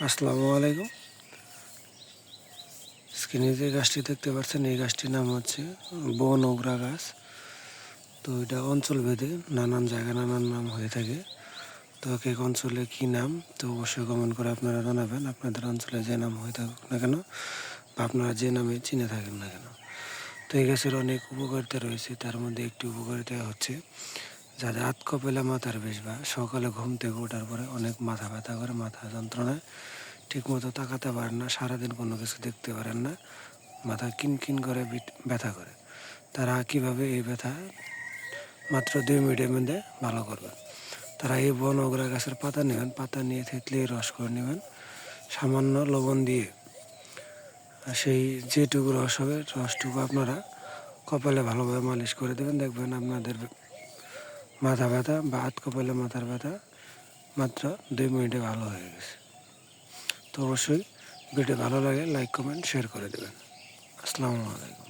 আসসালামু আলাইকুম। স্ক্রিনে যে গাছটি দেখতে পাচ্ছেন এই গাছটির নাম হচ্ছে বন ওগরা গাছ। তো এটা অঞ্চল ভেদে নানান জায়গায় নানান নাম হয়ে থাকে। তো এক এক অঞ্চলে কী নাম তো অবশ্যই কমেন্ট করে আপনারা জানাবেন আপনাদের অঞ্চলে যে নাম হয়ে থাকুক না কেন বা আপনারা যে নামে চিনে থাকেন না কেন। তো এই গাছের অনেক উপকারিতা রয়েছে, তার মধ্যে একটি উপকারিতা হচ্ছে যাদের হাত কপেলা মাথার বেশ বা সকালে ঘুম থেকে ওঠার পরে অনেক মাথা ব্যথা করে, মাথা যন্ত্রণায় ঠিকমতো তাকাতে পারেন না, সারাদিন কোনো কিছু দেখতে পারেন না, মাথা কিনকিন করে ব্যথা করে, তারা কীভাবে এই ব্যথা মাত্র 2 মিনিটের মধ্যে ভালো করবে। তারা এই বন ওগরা গাছের পাতা নেবেন, পাতা নিয়ে থেতলিয়ে রস করে নেবেন, সামান্য লবণ দিয়ে সেই যেটুকু রস হবে রসটুকু আপনারা কপালে ভালোভাবে মালিশ করে দেবেন। দেখবেন আপনাদের মাথা ব্যথা বা হাত কপালে মাথার ব্যথা মাত্র 2 মিনিটে ভালো হয়ে গেছে। তো অবশ্যই ভিডিও ভালো লাগে লাইক কমেন্ট শেয়ার করে দেবেন। আসসালামু আলাইকুম।